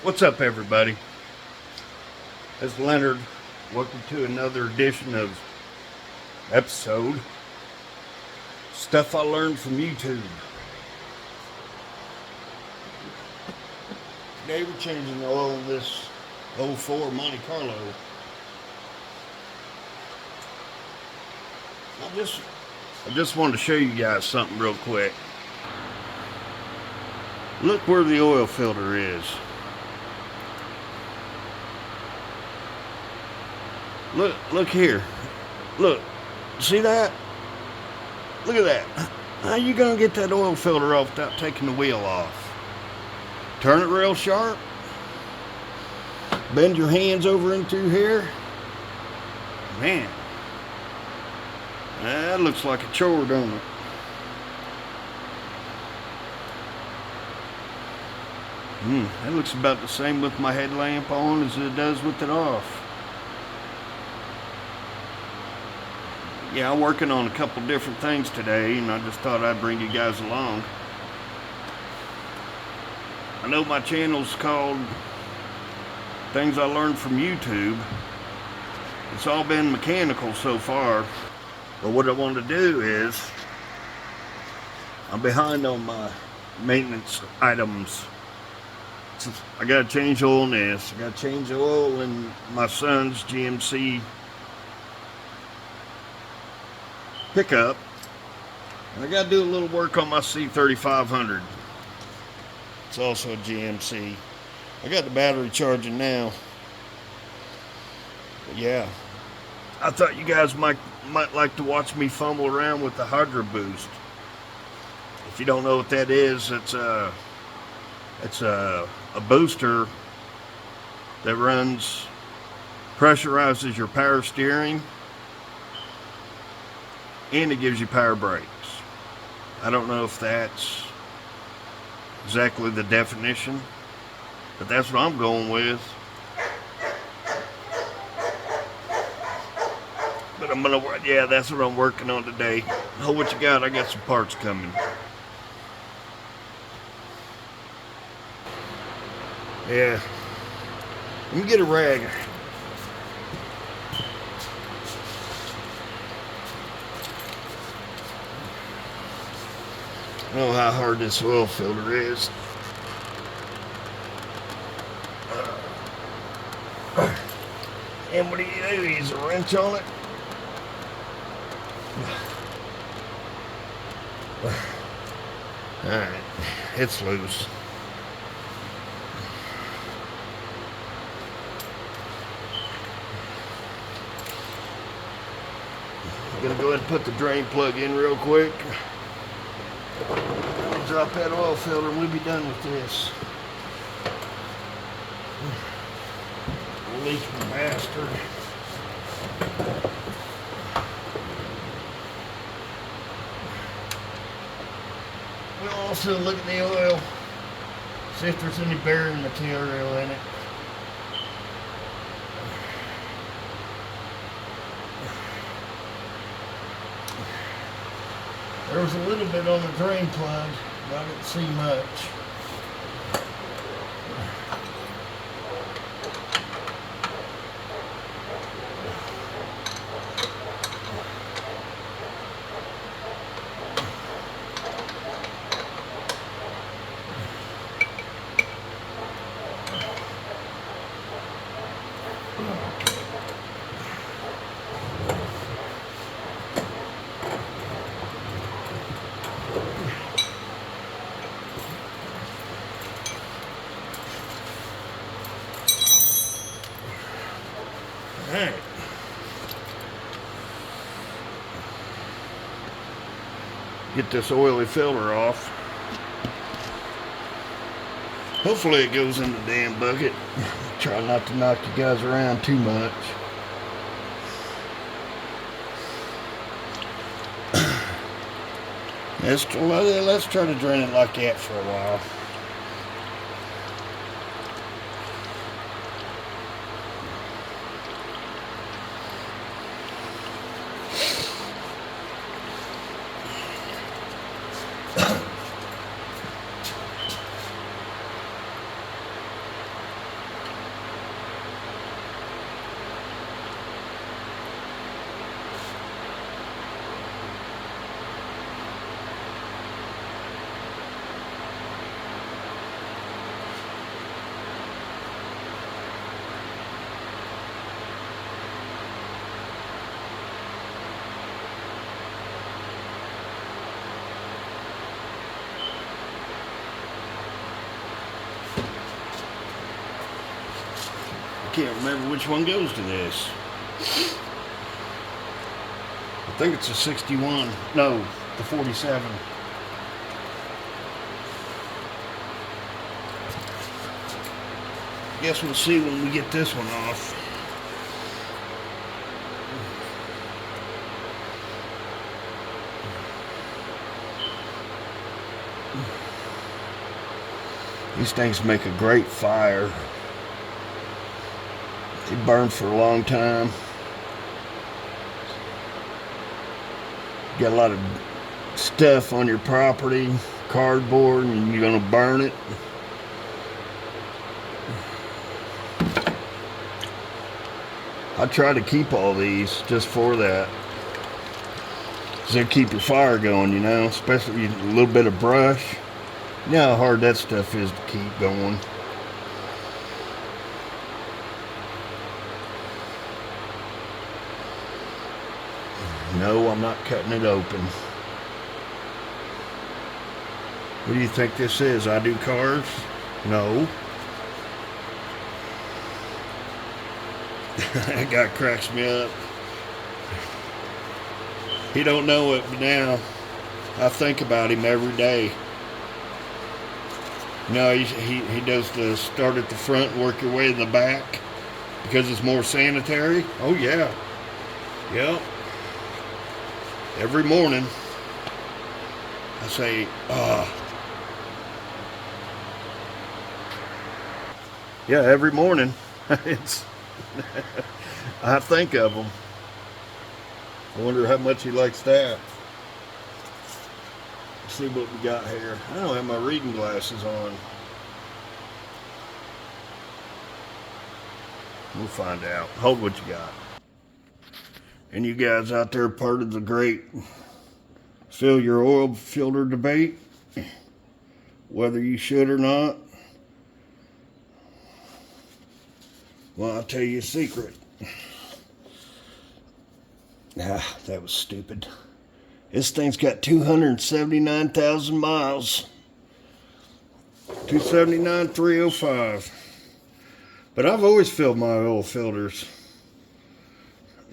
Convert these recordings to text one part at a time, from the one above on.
What's up, everybody? It's Leonard. Welcome to another edition of episode Stuff I Learned from YouTube. Today we're changing the oil in this '04 Monte Carlo. I just wanted to show you guys something real quick. Look where the oil filter is. Look here. Look. See that? Look at that. How you gonna get that oil filter off without taking the wheel off? Turn it real sharp. Bend your hands over into here. Man. That looks like a chore, don't it? That looks about the same with my headlamp on as it does with it off. Yeah, I'm working on a couple different things today, and I just thought I'd bring you guys along. I know my channel's called Things I Learned from YouTube. It's all been mechanical so far, but what I want to do is, I'm behind on my maintenance items. I gotta change oil in this. I gotta change the oil in my son's GMC pickup, and I got to do a little work on my C3500. It's also a GMC. I got the battery charging now. But yeah, I thought you guys might like to watch me fumble around with the Hydro Boost. If you don't know what that is, it's a booster that pressurizes your power steering, and it gives you power brakes. I don't know if that's exactly the definition, but that's what I'm going with. But that's what I'm working on today. Oh, what you got? I got some parts coming. Yeah. Let me get a rag. I don't know how hard this oil filter is. And what do you do? Use a wrench on it? Alright, it's loose. I'm gonna go ahead and put the drain plug in real quick. Drop that oil filter and we'll be done with this. Leaking bastard. We'll also look at the oil, see if there's any bearing material in it. There was a little bit on the drain plug, but I didn't see much. Alright. Get this oily filter off. Hopefully it goes in the damn bucket. Try not to knock you guys around too much. Let's try to drain it like that for a while. can't remember which one goes to this. I think it's a 61. No, the 47. Guess we'll see when we get this one off. These things make a great fire. They burn for a long time. Got a lot of stuff on your property, cardboard, and you're gonna burn it. I try to keep all these just for that. So they keep your fire going, you know, especially a little bit of brush. You know how hard that stuff is to keep going. No, I'm not cutting it open. What do you think this is? I do cars? No. That guy cracks me up. He don't know it, but now I think about him every day. No, he does the start at the front and work your way to the back because it's more sanitary. Oh yeah. Yep. Every morning I say, yeah, every morning. It's I think of him. I wonder how much he likes that. Let's see what we got here. I don't have my reading glasses on. We'll find out. Hold what you got. And you guys out there part of the great fill your oil filter debate, whether you should or not. Well, I'll tell you a secret. Ah, that was stupid. This thing's got 279,000 miles. 279,305. But I've always filled my oil filters.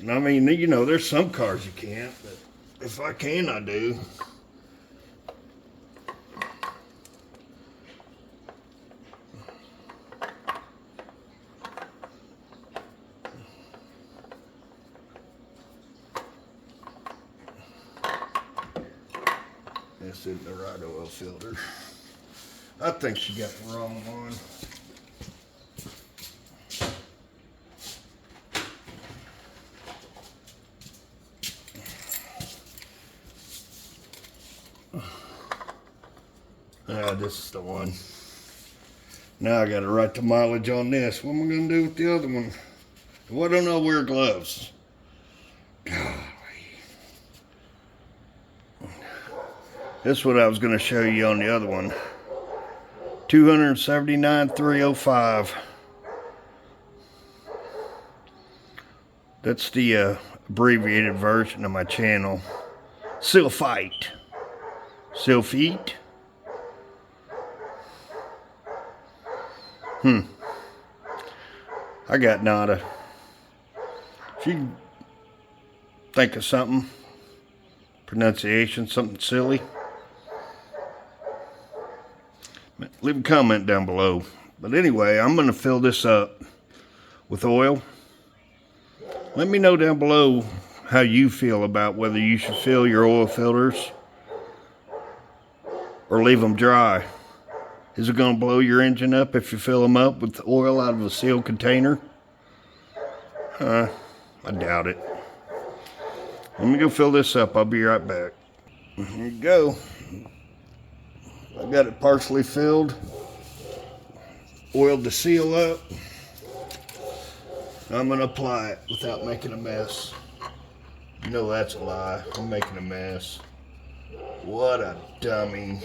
And I mean, you know, there's some cars you can't, but if I can, I do. This isn't the right oil filter. I think she got the wrong one. This is the one. Now I gotta write the mileage on this. What am I gonna do with the other one? Why don't I wear gloves? Golly. This is what I was gonna show you on the other one. 279,305. That's the abbreviated version of my channel. Sulfite. Sulfite. I got nada. If you think of something, pronunciation, something silly, leave a comment down below. But anyway, I'm going to fill this up with oil. Let me know down below how you feel about whether you should fill your oil filters or leave them dry. Is it going to blow your engine up if you fill them up with oil out of a sealed container? I doubt it. Let me go fill this up. I'll be right back. Here you go. I got it partially filled. Oiled to seal up. I'm going to apply it without making a mess. You know that's a lie. I'm making a mess. What a dummy.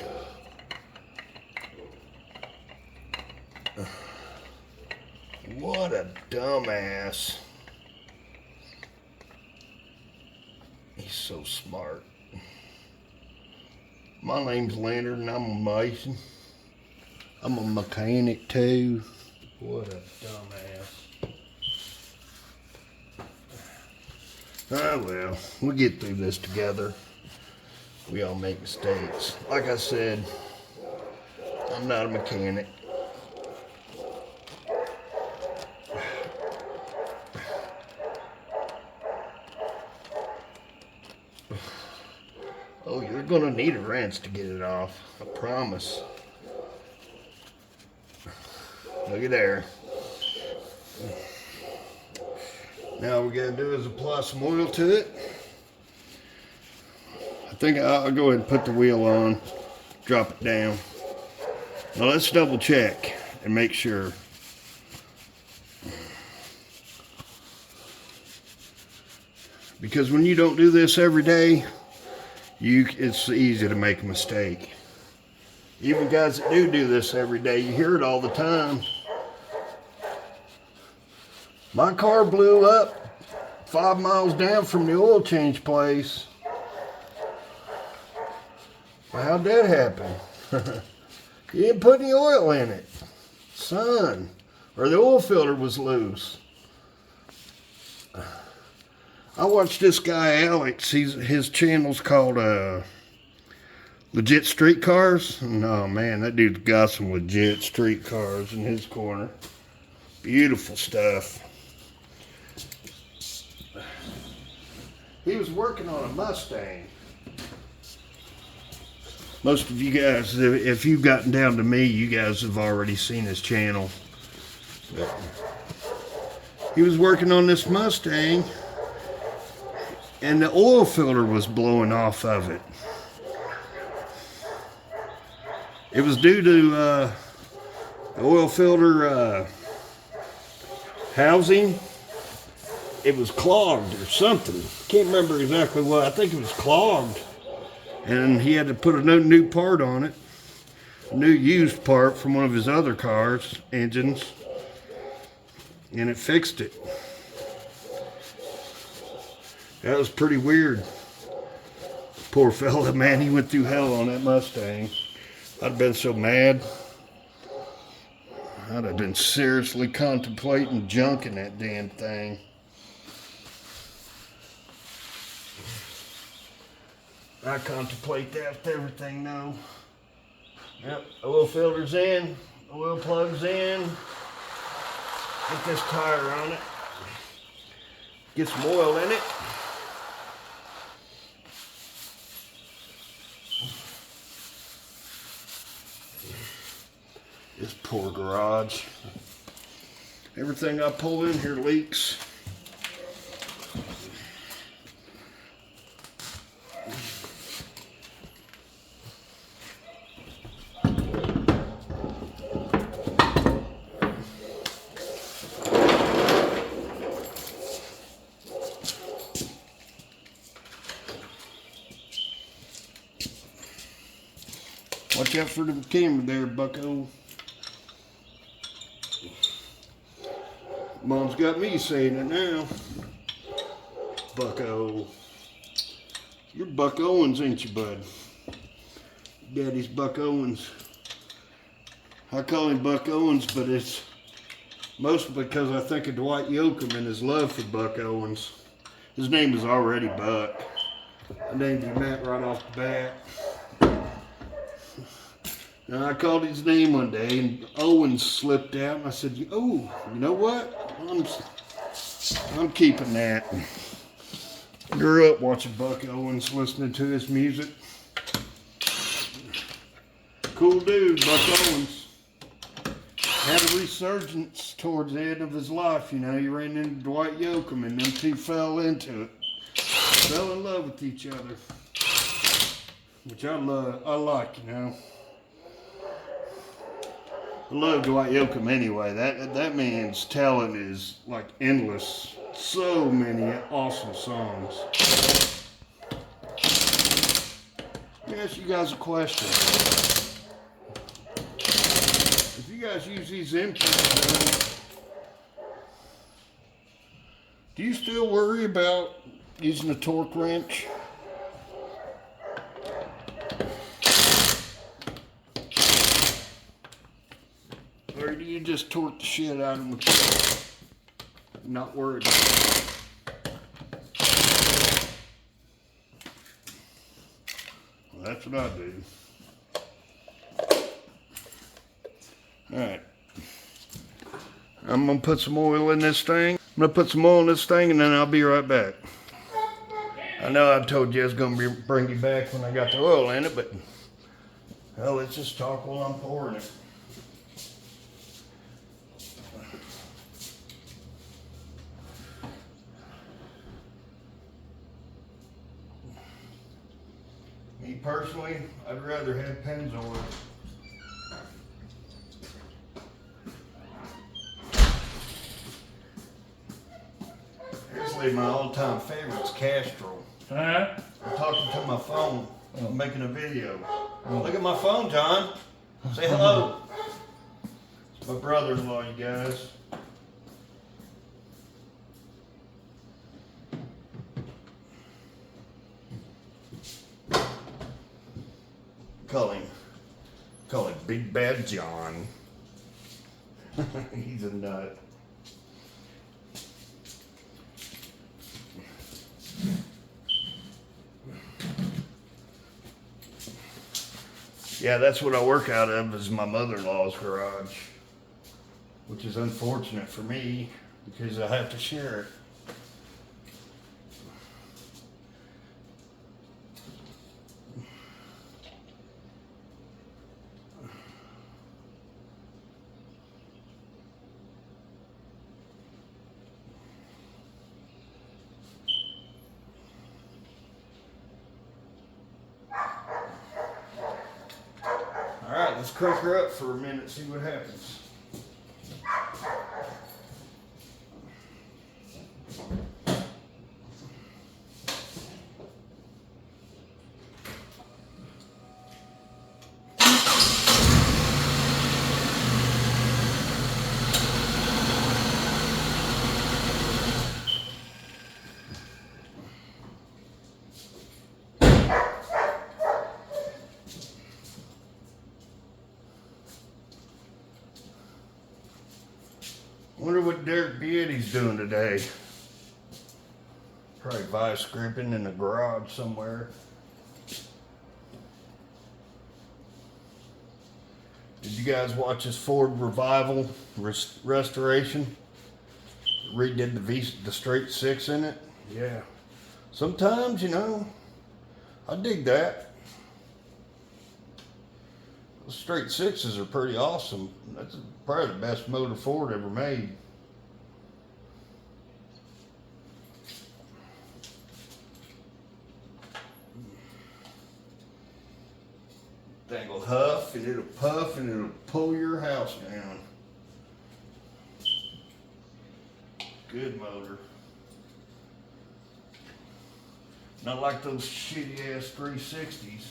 What a dumbass. He's so smart. My name's Leonard and I'm a mason. I'm a mechanic too. What a dumbass. Ah, well, we'll get through this together. We all make mistakes. Like I said, I'm not a mechanic. Oh, you're gonna need a wrench to get it off. I promise. Look at there. Now all we gotta do is apply some oil to it. I think I'll go ahead and put the wheel on, drop it down. Now let's double check and make sure. Because when you don't do this every day, it's easy to make a mistake. Even guys that do this every day, you hear it all the time. My car blew up 5 miles down from the oil change place. Well, how'd that happen? You didn't put any oil in it, son, or the oil filter was loose. I watched this guy Alex. His channel's called Legit Street Cars. And, oh man, that dude's got some legit street cars in his corner. Beautiful stuff. He was working on a Mustang. Most of you guys, if you've gotten down to me, you guys have already seen his channel. But he was working on this Mustang, and the oil filter was blowing off of it. It was due to the oil filter housing. It was clogged or something. Can't remember exactly what. I think it was clogged. And he had to put a new part on it. A new used part from one of his other cars' engines. And it fixed it. That was pretty weird. Poor fella, man, he went through hell on that Mustang. I'd have been so mad. I'd have been seriously contemplating junking that damn thing. I contemplate that with everything now. Yep, oil filter's in, oil plug's in. Get this tire on it. Get some oil in it. This poor garage. Everything I pull in here leaks. Watch out for the camera there, bucko. Mom's got me saying it now. Bucko. You're Buck Owens, ain't you, bud? Daddy's Buck Owens. I call him Buck Owens, but it's mostly because I think of Dwight Yoakam and his love for Buck Owens. His name is already Buck. I named him that right off the bat. And I called his name one day, and Owens slipped out, and I said, "Oh, you know what? I'm keeping that." Grew up watching Buck Owens, listening to his music. Cool dude, Buck Owens. Had a resurgence towards the end of his life, you know. He ran into Dwight Yoakam, and them two fell into it. Fell in love with each other. Which I like, you know. I love Dwight Yoakam anyway. That man's talent is like endless. So many awesome songs. Let me ask you guys a question. If you guys use these inputs, do you still worry about using a torque wrench? Or do you just torque the shit out of them? Not worried about it. That's what I do. Alright. I'm gonna put some oil in this thing. I'm gonna put some oil in this thing and then I'll be right back. I know I told you I was gonna bring you back when I got the oil in it, but well, let's just talk while I'm pouring it. Me personally, I'd rather have Pennzoil. Seriously, my all-time favorite is Castrol. Huh? I'm talking to my phone. I'm making a video. Look at my phone, John. Say hello. It's my brother-in-law, you guys. Call him Big Bad John. He's a nut. Yeah, that's what I work out of, is my mother-in-law's garage, which is unfortunate for me because I have to share it. All right, let's crank her up for a minute, see what happens. Wonder what Derek Beatty's doing today. Probably vice scrimping in the garage somewhere. Did you guys watch this Ford Revival restoration? Redid the straight six in it. Yeah. Sometimes, you know, I dig that. The straight sixes are pretty awesome. That's probably the best motor Ford ever made. Thing will huff and it'll puff and it'll pull your house down. Good motor. Not like those shitty ass 360s.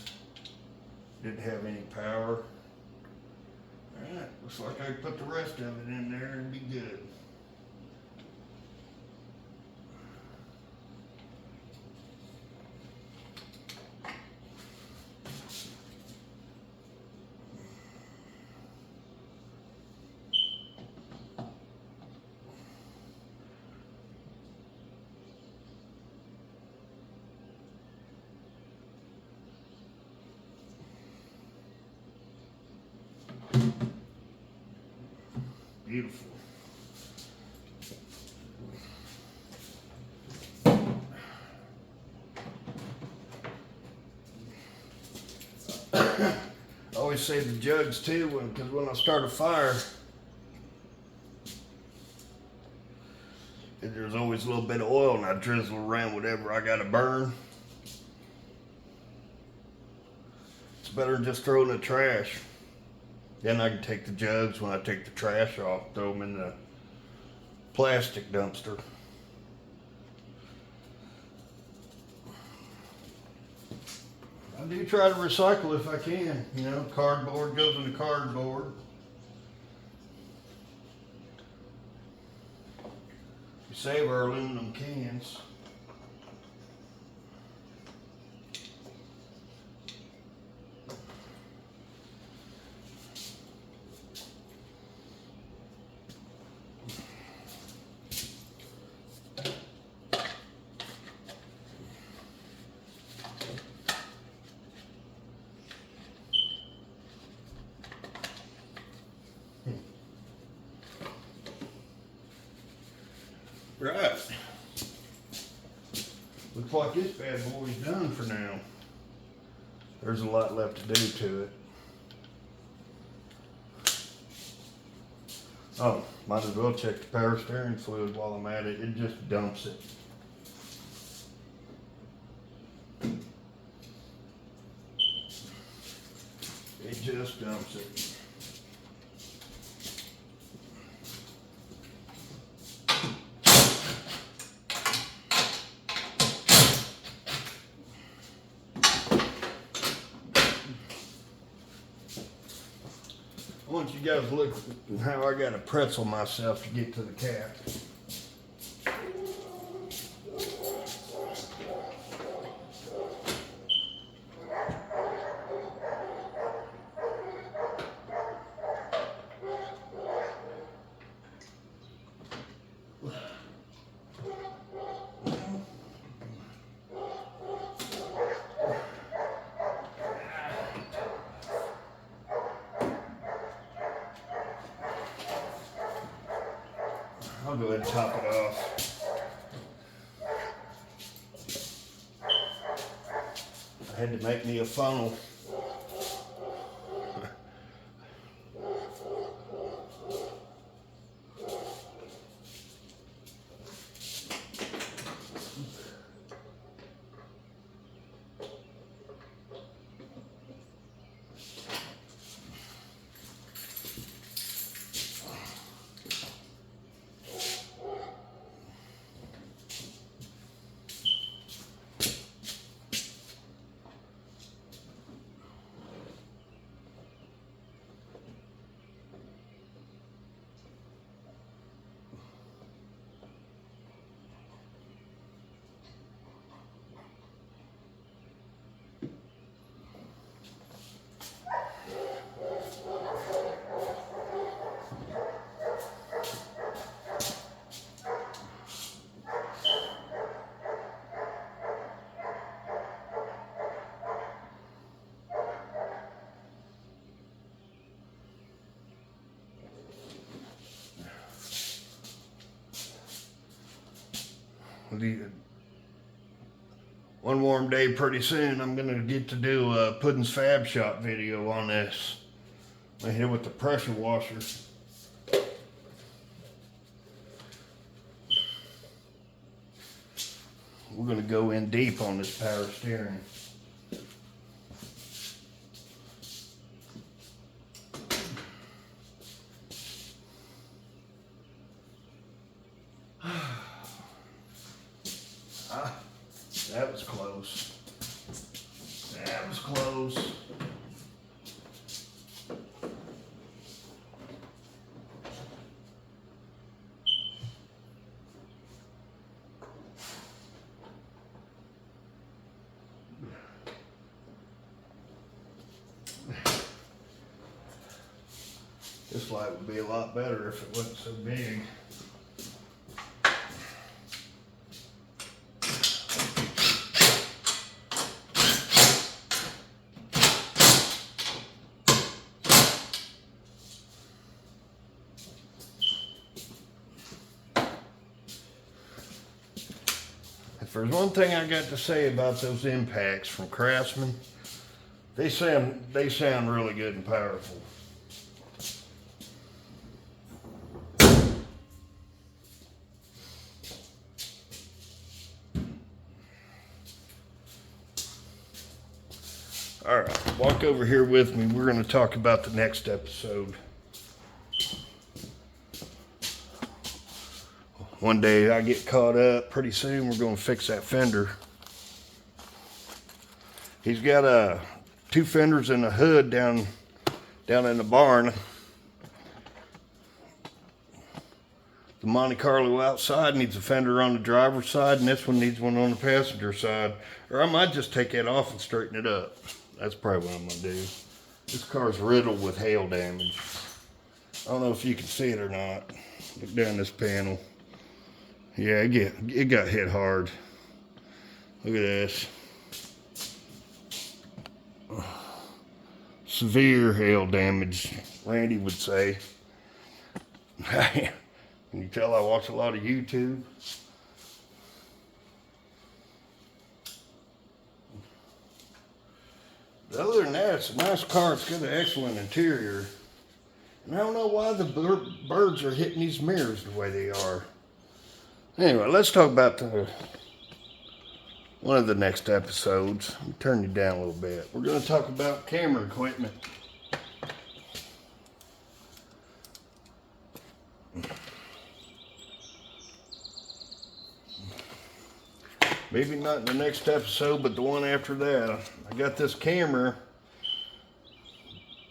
Didn't have any power. Alright, looks like I can put the rest of it in there and be good. Beautiful. I always save the jugs too, because when I start a fire, there's always a little bit of oil and I drizzle around whatever I gotta burn. It's better than just throwing in the trash. Then I can take the jugs when I take the trash off, throw them in the plastic dumpster. I do try to recycle if I can. You know, cardboard goes into cardboard. We save our aluminum cans. looks like this bad boy's done for now. There's a lot left to do to it. Oh, might as well check the power steering fluid while I'm at it. It just dumps it. It just dumps it. I want you guys to look at how I got to pretzel myself to get to the cap. I'll go ahead and top it off. I had to make me a funnel. One warm day pretty soon, I'm gonna get to do a Puddin's Fab Shop video on this. I hit it with the pressure washer. We're gonna go in deep on this power steering. That was close. That was close. This light would be a lot better if it wasn't so big. If there's one thing I got to say about those impacts from Craftsman, they sound really good and powerful. All right, walk over here with me. We're going to talk about the next episode. One day I get caught up, pretty soon we're going to fix that fender. He's got two fenders in the hood down in the barn. The Monte Carlo outside needs a fender on the driver's side, and this one needs one on the passenger side. Or I might just take that off and straighten it up. That's probably what I'm going to do. This car's riddled with hail damage. I don't know if you can see it or not. Look down this panel. Yeah, it got hit hard. Look at this. Severe hail damage, Randy would say. Can you tell I watch a lot of YouTube? Other than that, it's a nice car. It's got an excellent interior. And I don't know why the birds are hitting these mirrors the way they are. Anyway, let's talk about one of the next episodes. Let me turn you down a little bit. We're going to talk about camera equipment. Maybe not in the next episode, but the one after that. I got this camera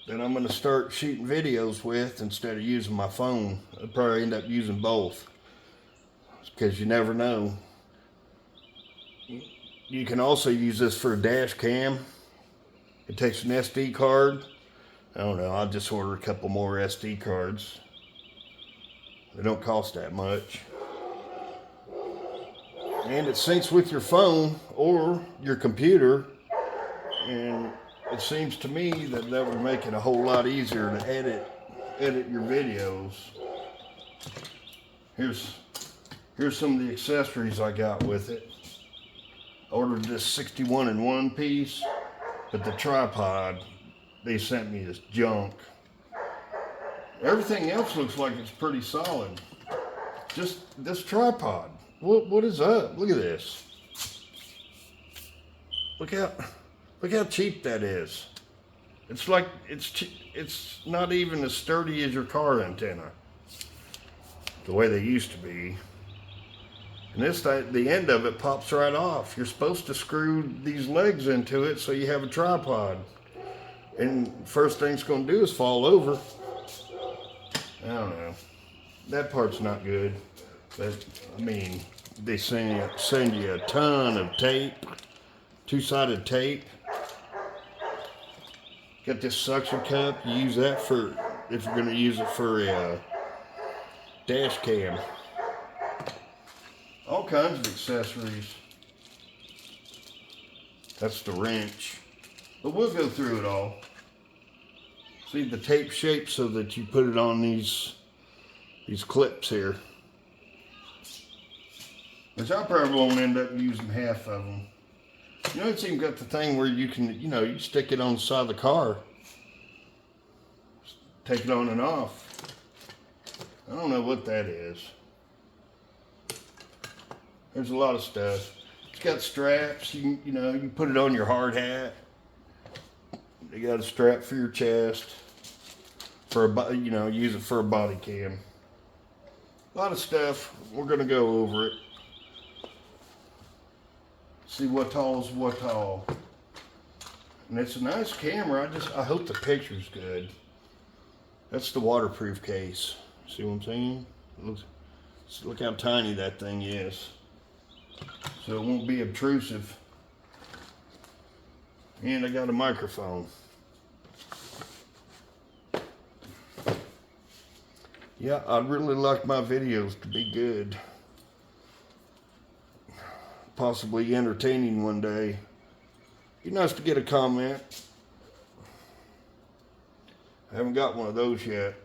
that I'm going to start shooting videos with instead of using my phone. I'll probably end up using both, because you never know. You can also use this for a dash cam. It takes an SD card. I don't know, I'll just order a couple more SD cards. They don't cost that much. And it syncs with your phone or your computer, and it seems to me that would make it a whole lot easier to edit your videos. Here's some of the accessories I got with it. I ordered this 61 in one piece, but the tripod, they sent me this junk. Everything else looks like it's pretty solid. Just this tripod. What is up? Look at this. Look how cheap that is. It's like it's not even as sturdy as your car antenna, the way they used to be. And this thing, the end of it pops right off. You're supposed to screw these legs into it so you have a tripod. And first thing it's going to do is fall over. I don't know. That part's not good. But, I mean, they send you a ton of tape, two-sided tape. Got this suction cup. You use that for, if you're going to use it for a dash cam. All kinds of accessories. That's the wrench. But we'll go through it all. See the tape shape so that you put it on these clips here. Which I probably won't end up using half of them. You know, it's even got the thing where you can, you stick it on the side of the car. Take it on and off. I don't know what that is. There's a lot of stuff. It's got straps. You can put it on your hard hat. They got a strap for your chest. Use it for a body cam. A lot of stuff. We're gonna go over it. See what tall's what tall. And it's a nice camera. I hope the picture's good. That's the waterproof case. See what I'm saying? Look how tiny that thing is. So it won't be obtrusive. And I got a microphone. Yeah, I'd really like my videos to be good. Possibly entertaining one day. Be nice to get a comment. I haven't got one of those yet.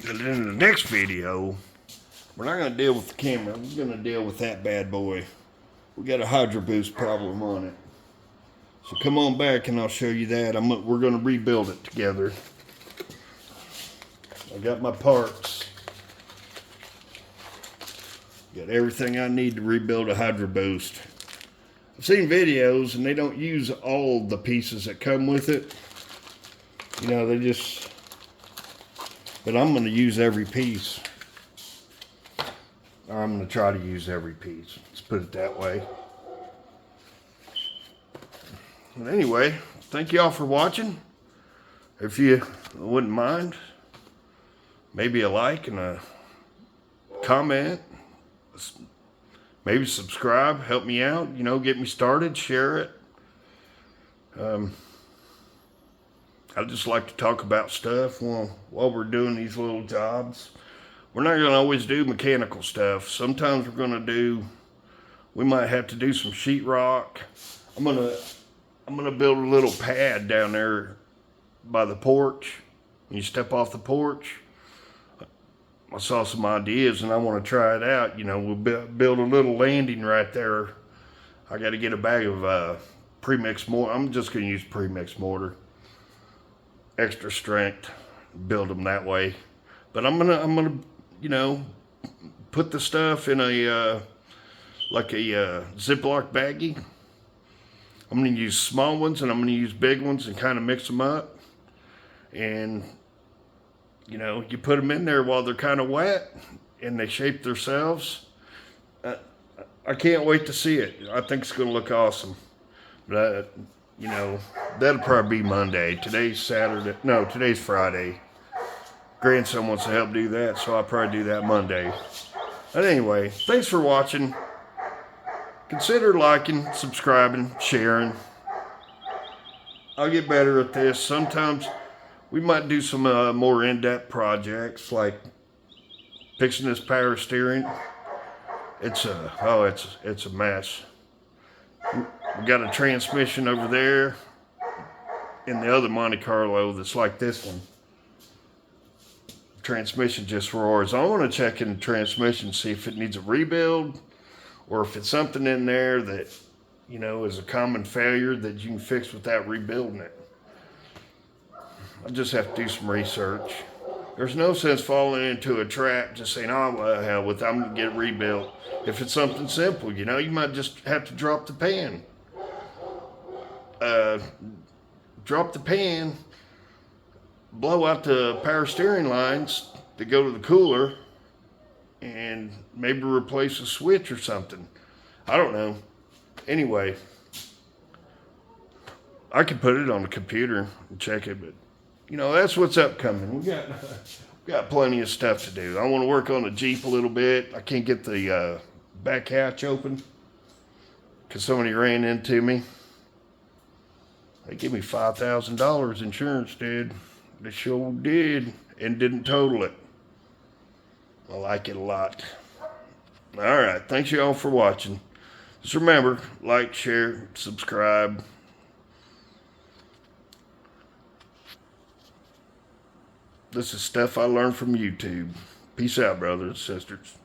And then in the next video, we're not going to deal with the camera. We're going to deal with that bad boy. We got a Hydro Boost problem on it. So come on back and I'll show you that. We're going to rebuild it together. I got my parts. Got everything I need to rebuild a Hydro Boost. I've seen videos and they don't use all the pieces that come with it. They just... But I'm going to use every piece. Or I'm going to try to use every piece. Let's put it that way. But anyway, thank you all for watching. If you wouldn't mind, maybe a like and a comment. Maybe subscribe. Help me out. Get me started. Share it. I just like to talk about stuff while we're doing these little jobs. We're not going to always do mechanical stuff. Sometimes we might have to do some sheetrock. I'm gonna build a little pad down there by the porch. When you step off the porch, I saw some ideas and I want to try it out. You know, we'll build a little landing right there. I got to get a bag of pre-mixed mortar. I'm just going to use pre-mixed mortar, extra strength, build them that way. But I'm gonna, you know, put the stuff in a like a Ziploc baggie. I'm gonna use small ones and I'm gonna use big ones and kind of mix them up. And you know, you put them in there while they're kind of wet and they shape themselves. I can't wait to see it. I think it's gonna look awesome. But you know, that'll probably be Monday. Today's Saturday. No, today's Friday. Grandson wants to help do that, so I'll probably do that Monday. But anyway, thanks for watching. Consider liking, subscribing, sharing. I'll get better at this. Sometimes we might do some more in-depth projects, like fixing this power steering. It's a mess. We got a transmission over there in the other Monte Carlo that's like this one. Transmission just roars. I want to check in the transmission, see if it needs a rebuild or if it's something in there that, you know, is a common failure that you can fix without rebuilding it. I just have to do some research. There's no sense falling into a trap just saying, oh, well, hell with it, I'm going to get it rebuilt. If it's something simple, you know, you might just have to drop the pan. Drop the pan, blow out the power steering lines that go to the cooler, and maybe replace a switch or something. I don't know. Anyway, I could put it on the computer and check it, but you know, that's what's upcoming. We got plenty of stuff to do. I want to work on the Jeep a little bit. I can't get the back hatch open because somebody ran into me. They gave me $5,000 insurance, dude. They sure did, and didn't total it. I like it a lot. All right, thanks y'all for watching. Just remember, like, share, subscribe. This is stuff I learned from YouTube. Peace out, brothers and sisters.